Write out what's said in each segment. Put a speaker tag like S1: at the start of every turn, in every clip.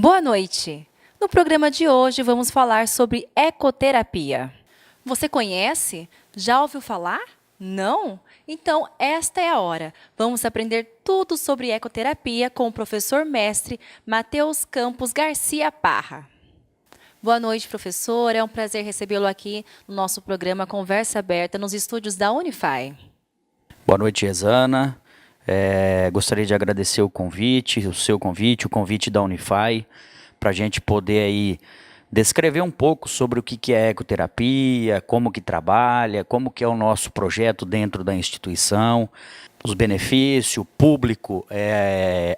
S1: Boa noite! No programa de hoje vamos falar sobre ecoterapia. Você conhece? Já ouviu falar? Não? Então esta é a hora. Vamos aprender tudo sobre ecoterapia com o professor mestre Matheus Campos Garcia Parra. Boa noite, professor. É um prazer recebê-lo aqui no nosso programa Conversa Aberta nos estúdios da Unify.
S2: Boa noite, Rosana. Gostaria de agradecer o convite, o convite da Unify, para a gente poder aí descrever um pouco sobre o que é ecoterapia, como que trabalha, como que é o nosso projeto dentro da instituição, os benefícios, público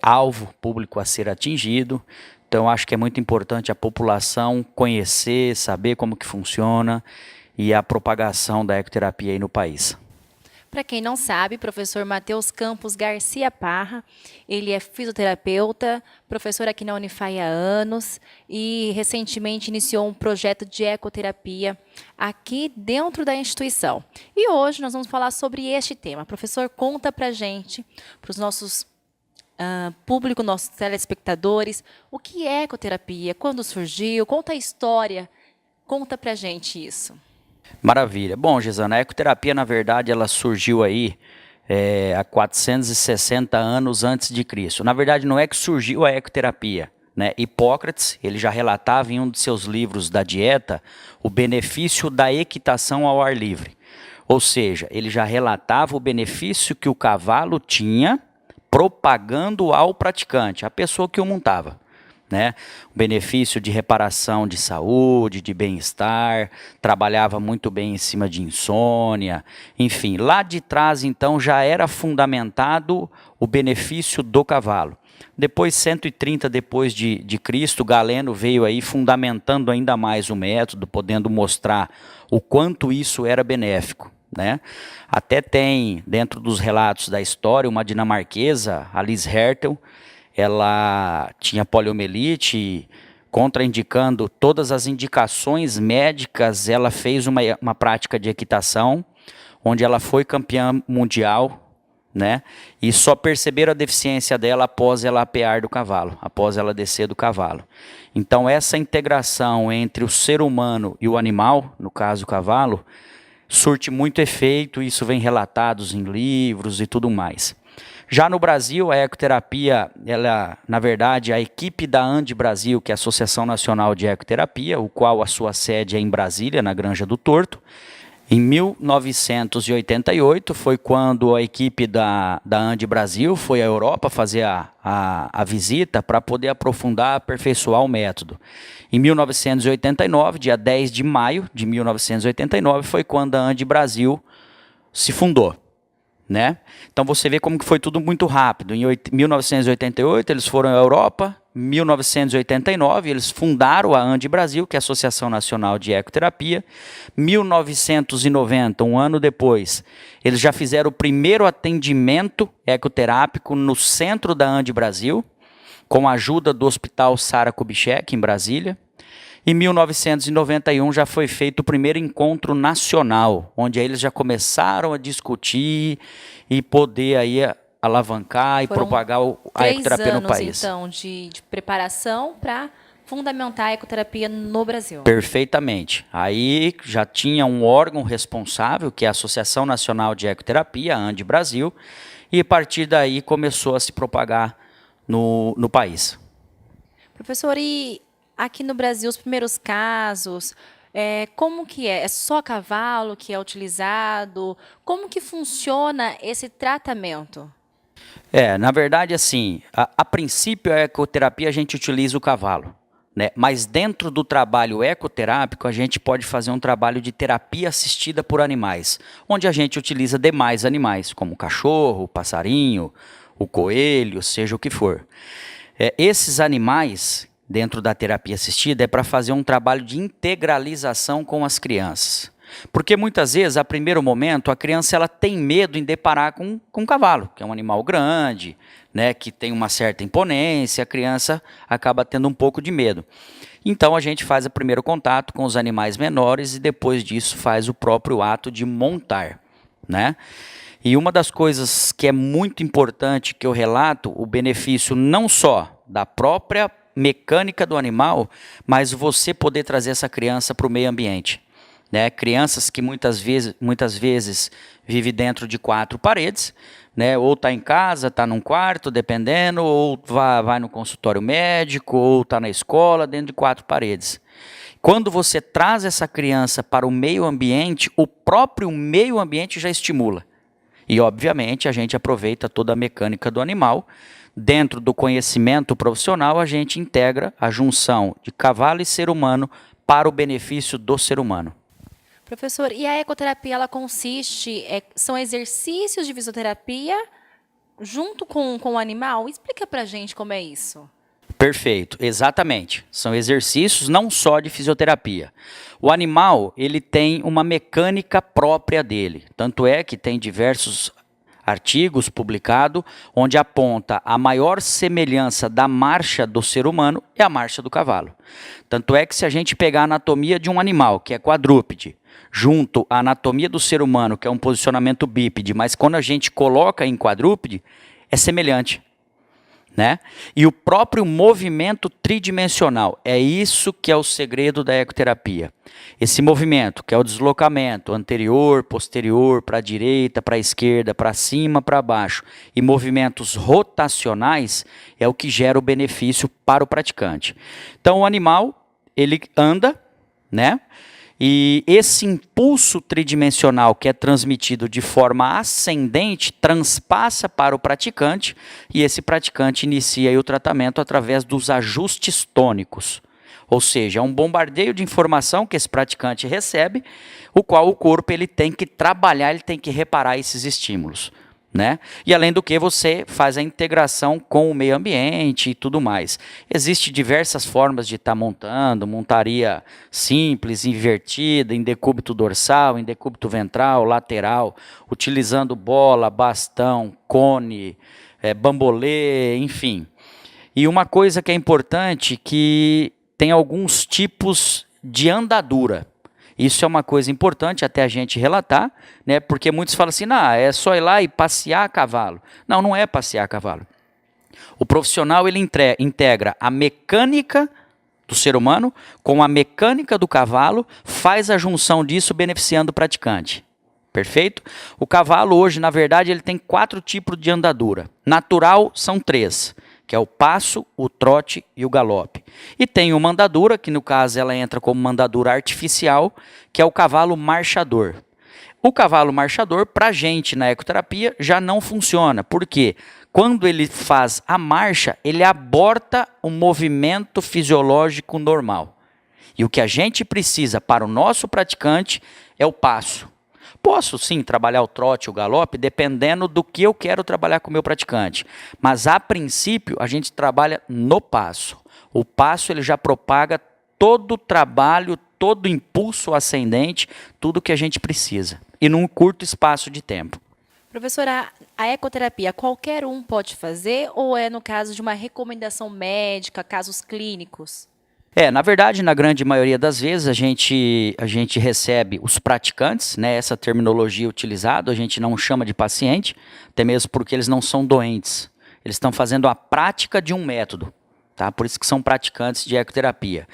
S2: alvo, público a ser atingido. Então, acho que é muito importante a população conhecer, saber como que funciona e a propagação da ecoterapia aí no país.
S1: Para quem não sabe, professor Matheus Campos Garcia Parra, ele é fisioterapeuta, professor aqui na Unify há anos e recentemente iniciou um projeto de ecoterapia aqui dentro da instituição. E hoje nós vamos falar sobre este tema. Professor, conta para a gente, para os nossos público, nossos telespectadores, o que é ecoterapia, quando surgiu, conta a história, conta para a gente isso.
S2: Maravilha. Bom, Gisana, a ecoterapia, na verdade, ela surgiu aí há 460 anos antes de Cristo. Na verdade, não é que surgiu a ecoterapia, né? Hipócrates, ele já relatava em um de seus livros da dieta o benefício da equitação ao ar livre. Ou seja, ele já relatava o benefício que o cavalo tinha propagando ao praticante, a pessoa que o montava. Né? O benefício de reparação de saúde, de bem-estar, trabalhava muito bem em cima de insônia, enfim, lá de trás então já era fundamentado o benefício do cavalo. Depois, 130 depois de Cristo, Galeno veio aí fundamentando ainda mais o método, podendo mostrar o quanto isso era benéfico. Né? Até tem, dentro dos relatos da história, uma dinamarquesa, Alice Hertel, ela tinha poliomielite, contraindicando todas as indicações médicas, ela fez uma prática de equitação, onde ela foi campeã mundial, né? E só perceberam a deficiência dela após ela apear do cavalo, após ela descer do cavalo. Então essa integração entre o ser humano e o animal, no caso o cavalo, surte muito efeito, isso vem relatados em livros e tudo mais. Já no Brasil, a ecoterapia, ela, na verdade, a equipe da ANDE Brasil, que é a Associação Nacional de Ecoterapia, o qual a sua sede é em Brasília, na Granja do Torto. Em 1988 foi quando a equipe da ANDE Brasil foi à Europa fazer a visita para poder aprofundar, aperfeiçoar o método. Em 1989, dia 10 de maio de 1989, foi quando a ANDE Brasil se fundou. Né? Então você vê como que foi tudo muito rápido. Em 1988 eles foram à Europa, em 1989 eles fundaram a ANDE Brasil, que é a Associação Nacional de Ecoterapia. 1990, um ano depois, eles já fizeram o primeiro atendimento ecoterápico no centro da ANDE Brasil, com a ajuda do Hospital Sara Kubitschek, em Brasília. Em 1991 já foi feito o primeiro encontro nacional, onde eles já começaram a discutir e poder aí alavancar e propagar a ecoterapia no país.
S1: 3 anos, então, de preparação para fundamentar a ecoterapia no Brasil.
S2: Perfeitamente. Aí já tinha um órgão responsável, que é a Associação Nacional de Ecoterapia, a ANDE Brasil, e a partir daí começou a se propagar no país.
S1: Professor, e aqui no Brasil, os primeiros casos, como que é? É só cavalo que é utilizado? Como que funciona esse tratamento?
S2: Na verdade, assim, a princípio a ecoterapia a gente utiliza o cavalo, né? Mas dentro do trabalho ecoterápico a gente pode fazer um trabalho de terapia assistida por animais, onde a gente utiliza demais animais, como o cachorro, o passarinho, o coelho, seja o que for. Esses animais dentro da terapia assistida é para fazer um trabalho de integralização com as crianças. Porque muitas vezes, a primeiro momento, a criança ela tem medo em deparar com um cavalo, que é um animal grande, né, que tem uma certa imponência, a criança acaba tendo um pouco de medo. Então a gente faz o primeiro contato com os animais menores e depois disso faz o próprio ato de montar, né? E uma das coisas que é muito importante que eu relato, o benefício não só da própria mecânica do animal, mas você poder trazer essa criança para o meio ambiente. Né? Crianças que muitas vezes vivem dentro de 4 paredes, né? Ou está em casa, está num quarto, dependendo, ou vai no consultório médico, ou está na escola, dentro de 4 paredes. Quando você traz essa criança para o meio ambiente, o próprio meio ambiente já estimula. E, obviamente, a gente aproveita toda a mecânica do animal. Dentro do conhecimento profissional, a gente integra a junção de cavalo e ser humano para o benefício do ser humano.
S1: Professor, e a ecoterapia, ela consiste, são exercícios de fisioterapia junto com o animal? Explica pra gente como é isso.
S2: Perfeito, exatamente. São exercícios não só de fisioterapia. O animal, ele tem uma mecânica própria dele. Tanto é que tem diversos artigos publicados onde aponta a maior semelhança da marcha do ser humano é a marcha do cavalo. Tanto é que se a gente pegar a anatomia de um animal, que é quadrúpede, junto à anatomia do ser humano, que é um posicionamento bípede, mas quando a gente coloca em quadrúpede, é semelhante. Né? E o próprio movimento tridimensional, é isso que é o segredo da ecoterapia. Esse movimento, que é o deslocamento anterior, posterior, para a direita, para a esquerda, para cima, para baixo, e movimentos rotacionais, é o que gera o benefício para o praticante. Então o animal, ele anda, né? E esse impulso tridimensional que é transmitido de forma ascendente transpassa para o praticante e esse praticante inicia aí o tratamento através dos ajustes tônicos. Ou seja, é um bombardeio de informação que esse praticante recebe, o qual o corpo ele tem que trabalhar, ele tem que reparar esses estímulos. Né? E além do que você faz a integração com o meio ambiente e tudo mais. Existem diversas formas de estar montando, montaria simples, invertida, em decúbito dorsal, em decúbito ventral, lateral, utilizando bola, bastão, cone, bambolê, enfim. E uma coisa que é importante, que tem alguns tipos de andadura. Isso é uma coisa importante até a gente relatar, né? Porque muitos falam assim, é só ir lá e passear a cavalo. Não, não é passear a cavalo. O profissional ele integra a mecânica do ser humano com a mecânica do cavalo, faz a junção disso beneficiando o praticante. Perfeito? O cavalo hoje, na verdade, ele tem 4 tipos de andadura. Natural são 3. Que é o passo, o trote e o galope. E tem uma andadura, que no caso ela entra como uma andadura artificial, que é o cavalo marchador. O cavalo marchador, para a gente na ecoterapia, já não funciona. Por quê? Quando ele faz a marcha, ele aborta o movimento fisiológico normal. E o que a gente precisa para o nosso praticante é o passo. Posso sim trabalhar o trote, o galope, dependendo do que eu quero trabalhar com o meu praticante. Mas a princípio a gente trabalha no passo. O passo ele já propaga todo o trabalho, todo o impulso ascendente, tudo que a gente precisa. E num curto espaço de tempo.
S1: Professora, a ecoterapia qualquer um pode fazer ou é no caso de uma recomendação médica, casos clínicos?
S2: Na verdade, na grande maioria das vezes, a gente recebe os praticantes, né, essa terminologia utilizada, a gente não chama de paciente, até mesmo porque eles não são doentes. Eles estão fazendo a prática de um método, tá? Por isso que são praticantes de ecoterapia.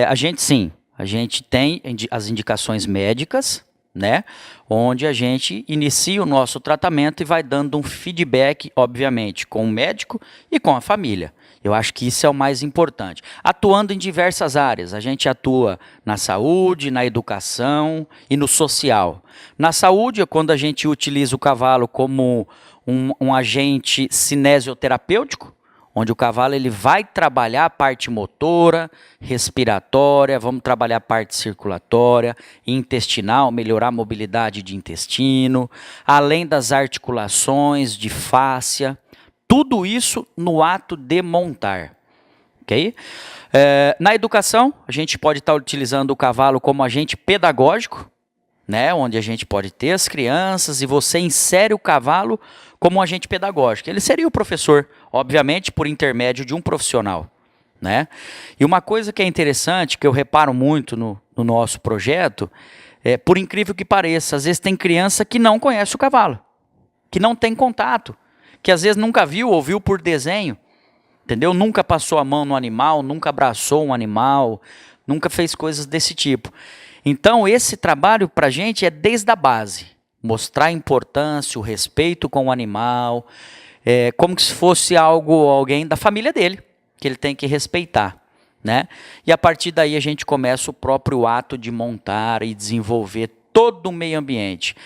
S2: A gente tem as indicações médicas, né, onde a gente inicia o nosso tratamento e vai dando um feedback, obviamente, com o médico e com a família. Eu acho que isso é o mais importante. Atuando em diversas áreas. A gente atua na saúde, na educação e no social. Na saúde é quando a gente utiliza o cavalo como um agente cinesioterapêutico, onde o cavalo ele vai trabalhar a parte motora, respiratória, vamos trabalhar a parte circulatória, intestinal, melhorar a mobilidade de intestino, além das articulações, de fáscia. Tudo isso no ato de montar. Okay? Na educação, a gente pode estar utilizando o cavalo como agente pedagógico, né? Onde a gente pode ter as crianças e você insere o cavalo como um agente pedagógico. Ele seria o professor, obviamente, por intermédio de um profissional. Né? E uma coisa que é interessante, que eu reparo muito no nosso projeto, por incrível que pareça, às vezes tem criança que não conhece o cavalo, que não tem contato, que às vezes nunca viu ou viu por desenho, entendeu? Nunca passou a mão no animal, nunca abraçou um animal, nunca fez coisas desse tipo. Então, esse trabalho para a gente é desde a base. Mostrar a importância, o respeito com o animal, como se fosse alguém da família dele, que ele tem que respeitar, né? E a partir daí a gente começa o próprio ato de montar e desenvolver todo o meio ambiente.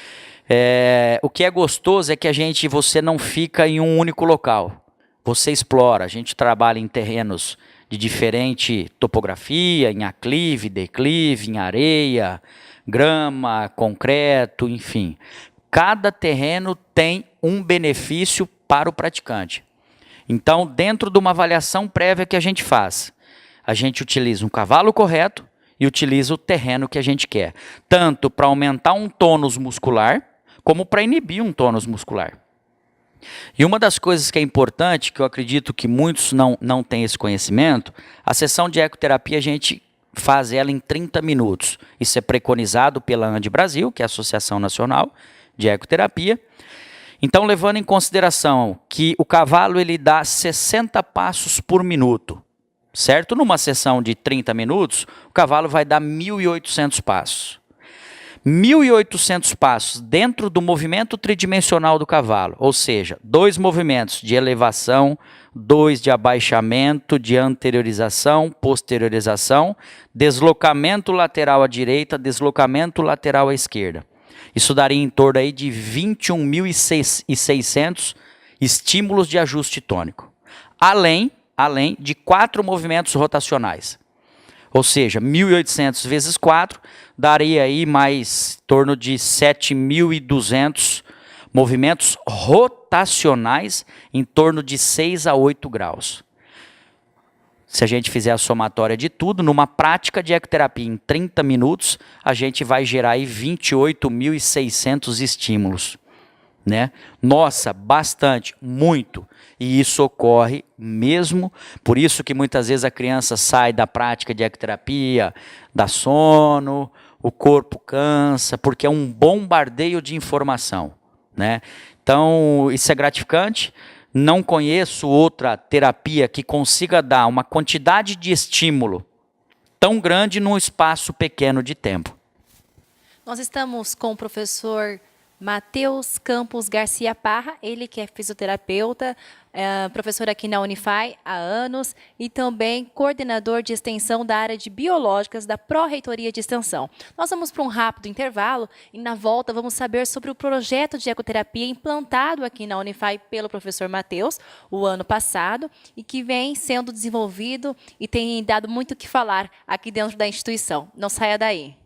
S2: O que é gostoso é que você não fica em um único local. Você explora, a gente trabalha em terrenos de diferente topografia, em aclive, declive, em areia, grama, concreto, enfim. Cada terreno tem um benefício para o praticante. Então, dentro de uma avaliação prévia que a gente faz, a gente utiliza um cavalo correto e utiliza o terreno que a gente quer, tanto para aumentar um tônus muscular, como para inibir um tônus muscular. E uma das coisas que é importante, que eu acredito que muitos não têm esse conhecimento, a sessão de ecoterapia a gente faz ela em 30 minutos. Isso é preconizado pela ANDE Brasil, que é a Associação Nacional de Ecoterapia. Então, levando em consideração que o cavalo ele dá 60 passos por minuto, certo? Numa sessão de 30 minutos, o cavalo vai dar 1.800 passos. 1.800 passos dentro do movimento tridimensional do cavalo, ou seja, 2 movimentos de elevação, 2 de abaixamento, de anteriorização, posteriorização, deslocamento lateral à direita, deslocamento lateral à esquerda. Isso daria em torno aí de 21.600 estímulos de ajuste tônico, além de 4 movimentos rotacionais. Ou seja, 1.800 vezes 4 daria aí mais em torno de 7.200 movimentos rotacionais em torno de 6 a 8 graus. Se a gente fizer a somatória de tudo, numa prática de ecoterapia em 30 minutos, a gente vai gerar aí 28.600 estímulos, né? Nossa, bastante, muito. E isso ocorre mesmo, por isso que muitas vezes a criança sai da prática de ecoterapia, dá sono, o corpo cansa, porque é um bombardeio de informação, né? Então, isso é gratificante. Não conheço outra terapia que consiga dar uma quantidade de estímulo tão grande num espaço pequeno de tempo.
S1: Nós estamos com o professor Matheus Campos Garcia Parra, ele que é fisioterapeuta, professor aqui na Unify há anos e também coordenador de extensão da área de biológicas da Pró-Reitoria de Extensão. Nós vamos para um rápido intervalo e na volta vamos saber sobre o projeto de ecoterapia implantado aqui na Unify pelo professor Matheus o ano passado e que vem sendo desenvolvido e tem dado muito o que falar aqui dentro da instituição. Não saia daí.